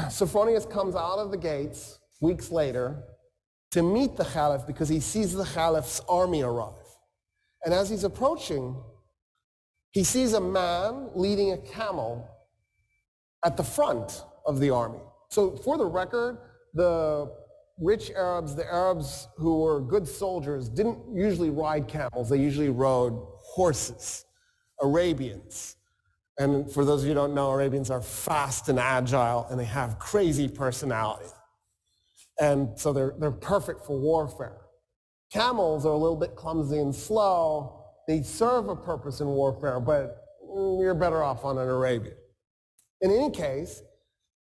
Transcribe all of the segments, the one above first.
Sophronius comes out of the gates weeks later to meet the Caliph because he sees the Caliph's army arrive. And as he's approaching, he sees a man leading a camel at the front of the army. So for the record, the rich Arabs, the Arabs who were good soldiers, didn't usually ride camels. They usually rode horses, Arabians. And for those of you who don't know, Arabians are fast and agile, and they have crazy personality. And so they're perfect for warfare. Camels are a little bit clumsy and slow. They serve a purpose in warfare, but you're better off on an Arabian. In any case,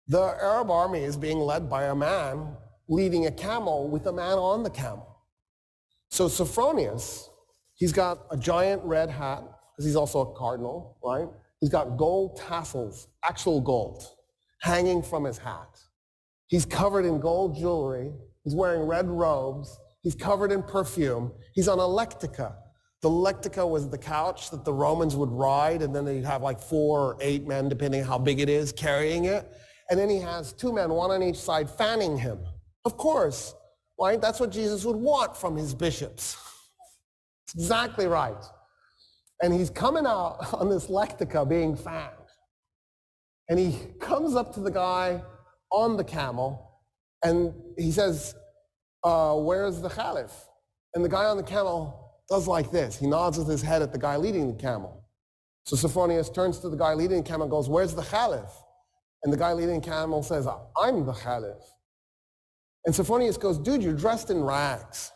the Arab army is being led by a man leading a camel with a man on the camel. So Sophronius, he's got a giant red hat, because he's also a cardinal, right? He's got gold tassels, actual gold, hanging from his hat. He's covered in gold jewelry. He's wearing red robes. He's covered in perfume. He's on a lectica. The lectica was the couch that the Romans would ride, and then they'd have like 4 or 8 men, depending how big it is, carrying it. And then he has 2 men, one on each side, fanning him. Of course, right? That's what Jesus would want from his bishops. It's exactly right. And he's coming out on this lectica being fanned. And he comes up to the guy on the camel, and he says, where's the Caliph? And the guy on the camel does like this. He nods with his head at the guy leading the camel. So Sophronius turns to the guy leading the camel and goes, where's the Caliph? And the guy leading the camel says, I'm the Caliph. And Sophronius goes, dude, you're dressed in rags.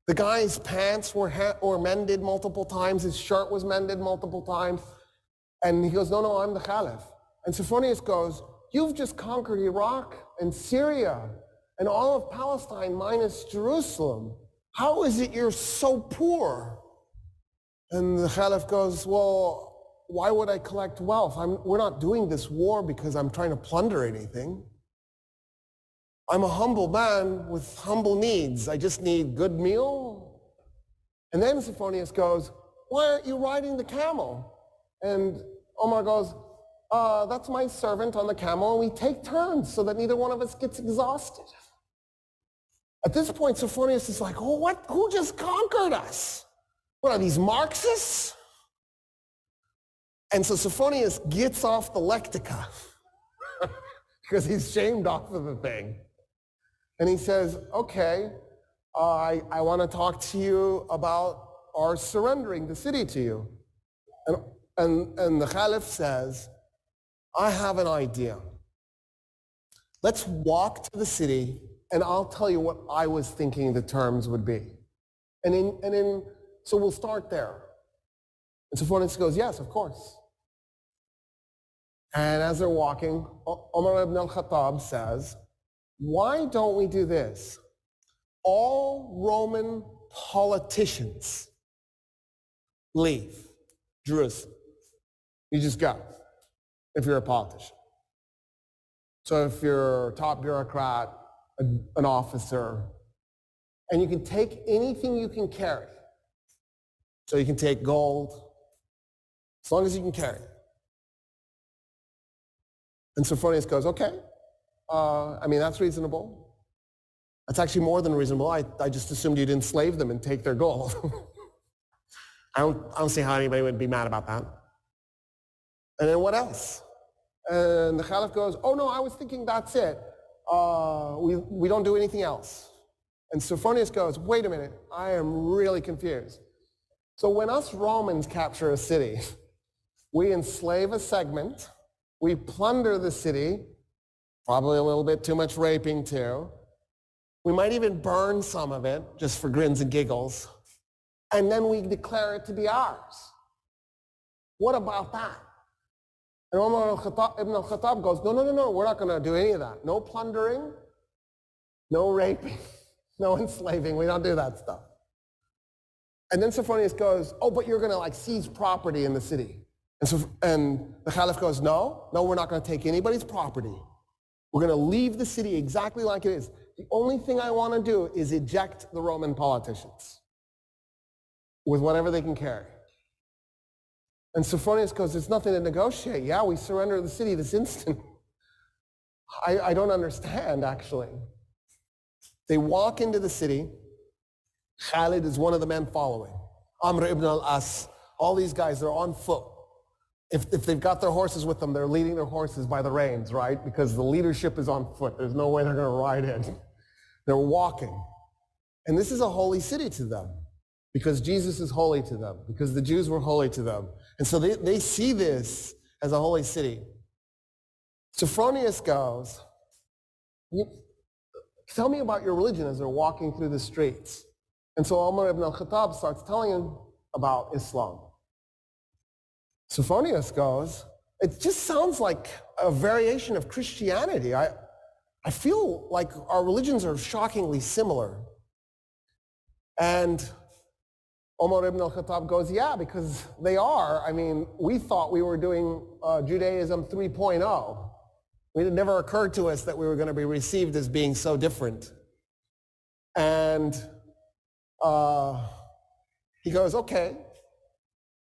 The guy's pants were mended multiple times. His shirt was mended multiple times. And he goes, no, I'm the Caliph. And Sophronius goes, you've just conquered Iraq and Syria and all of Palestine minus Jerusalem. How is it you're so poor? And the Caliph goes, well, why would I collect wealth? We're not doing this war because I'm trying to plunder anything. I'm a humble man with humble needs. I just need good meal. And then Sophronius goes, why aren't you riding the camel? And Omar goes, that's my servant on the camel, and we take turns so that neither one of us gets exhausted. At this point, Sophronius is like, oh, what? Who just conquered us? What are these, Marxists? And so Sophronius gets off the lectica because he's shamed off of the thing. And he says, okay, I want to talk to you about our surrendering the city to you. And the Caliph says, I have an idea. Let's walk to the city, and I'll tell you what I was thinking the terms would be. So we'll start there. And Sophronius goes, yes, of course. And as they're walking, Umar ibn al-Khattab says, why don't we do this? All Roman politicians leave Jerusalem. You just go, if you're a politician. So if you're a top bureaucrat, an officer, and you can take anything you can carry. So you can take gold, as long as you can carry it. And Sophronius goes, okay, that's reasonable. That's actually more than reasonable. I just assumed you'd enslave them and take their gold. I don't see how anybody would be mad about that. And then what else? And the Caliph goes, oh no, I was thinking that's it. We don't do anything else. And Sophronius goes, wait a minute, I am really confused. So when us Romans capture a city, we enslave a segment, we plunder the city, probably a little bit too much raping too. We might even burn some of it, just for grins and giggles, and then we declare it to be ours. What about that? And Umar ibn al-Khattab goes, no, we're not going to do any of that. No plundering, no raping, no enslaving. We don't do that stuff. And then Sophronius goes, oh, but you're going to seize property in the city. And the Caliph goes, no, we're not going to take anybody's property. We're going to leave the city exactly like it is. The only thing I want to do is eject the Roman politicians with whatever they can carry. And Sophronius goes, there's nothing to negotiate. Yeah, we surrender the city this instant. I don't understand, actually. They walk into the city. Khalid is one of the men following. Amr ibn al-As, all these guys, they're on foot. If they've got their horses with them, they're leading their horses by the reins, right? Because the leadership is on foot. There's no way they're going to ride in. They're walking. And this is a holy city to them because Jesus is holy to them, because the Jews were holy to them. And so they see this as a holy city. Sophronius goes, tell me about your religion as they're walking through the streets. And so Umar ibn al-Khattab starts telling him about Islam. Sophronius goes, it just sounds like a variation of Christianity. I feel like our religions are shockingly similar. And Umar ibn al-Khattab goes, yeah, because they are. I mean, we thought we were doing Judaism 3.0. It never occurred to us that we were going to be received as being so different. And he goes, okay,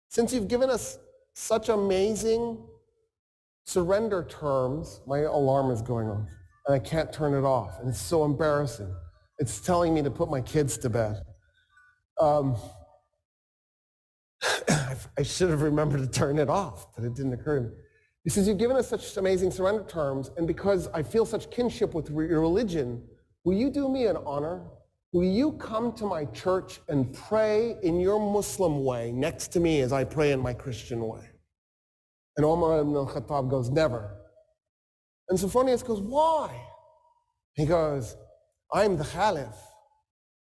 since you've given us such amazing surrender terms, my alarm is going off, and I can't turn it off, and it's so embarrassing. It's telling me to put my kids to bed. I should have remembered to turn it off, but it didn't occur to me. He says, you've given us such amazing surrender terms, and because I feel such kinship with your religion, will you do me an honor? Will you come to my church and pray in your Muslim way next to me as I pray in my Christian way? And Umar ibn al-Khattab goes, never. And Sophronius goes, why? He goes, I'm the Caliph.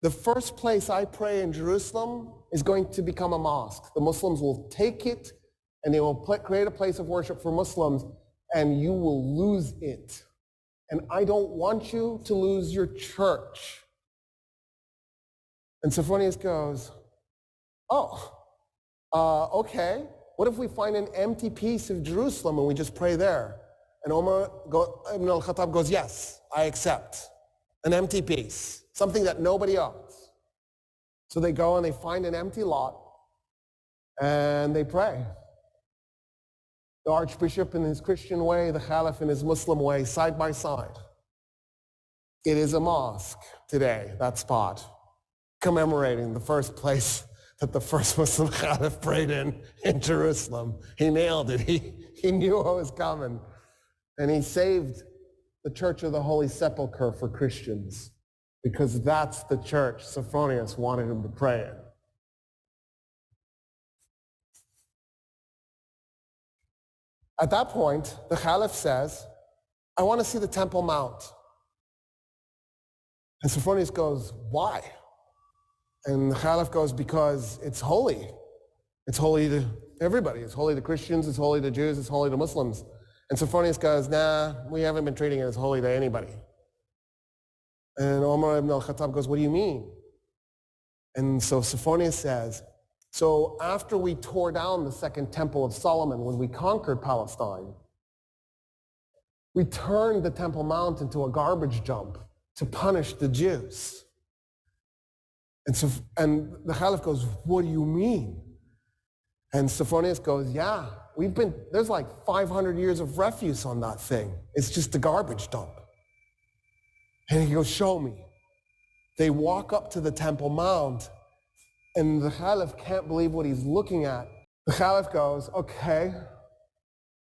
The first place I pray in Jerusalem is going to become a mosque. The Muslims will take it and they will create a place of worship for Muslims, and you will lose it. And I don't want you to lose your church. And Sophronius goes, okay. What if we find an empty piece of Jerusalem and we just pray there? And Umar ibn al-Khattab goes, yes, I accept. An empty piece, something that nobody owns. So they go and they find an empty lot and they pray. The Archbishop in his Christian way, the Caliph in his Muslim way, side by side. It is a mosque today, that spot, commemorating the first place that the first Muslim Caliph prayed in Jerusalem. He nailed it. He knew what was coming. And he saved the Church of the Holy Sepulchre for Christians, because that's the church Sophronius wanted him to pray in. At that point, the Caliph says, I want to see the Temple Mount. And Sophronius goes, why? And the Caliph goes, because it's holy. It's holy to everybody. It's holy to Christians, it's holy to Jews, it's holy to Muslims. And Sophronius goes, nah, we haven't been treating it as holy to anybody. And Umar ibn al-Khattab goes, what do you mean? And so Sophronius says, so after we tore down the second temple of Solomon, when we conquered Palestine, we turned the Temple Mount into a garbage dump to punish the Jews. And the Caliph goes, what do you mean? And Sophronius goes, yeah, there's like 500 years of refuse on that thing. It's just a garbage dump. And he goes, show me. They walk up to the Temple Mount, and the Caliph can't believe what he's looking at. The Caliph goes, okay,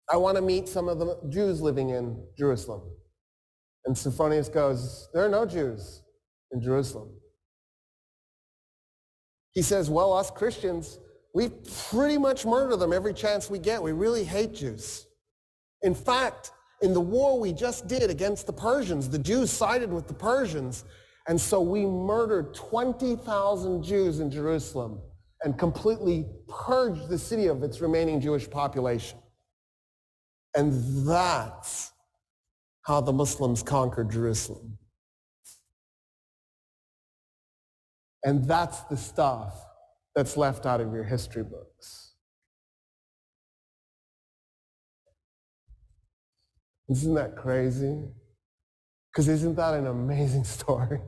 I want to meet some of the Jews living in Jerusalem. And Sophronius goes, there are no Jews in Jerusalem. He says, well, us Christians, we pretty much murder them every chance we get. We really hate Jews. In fact, in the war we just did against the Persians, the Jews sided with the Persians, and so we murdered 20,000 Jews in Jerusalem and completely purged the city of its remaining Jewish population. And that's how the Muslims conquered Jerusalem. And that's the stuff that's left out of your history books. Isn't that crazy? Because isn't that an amazing story?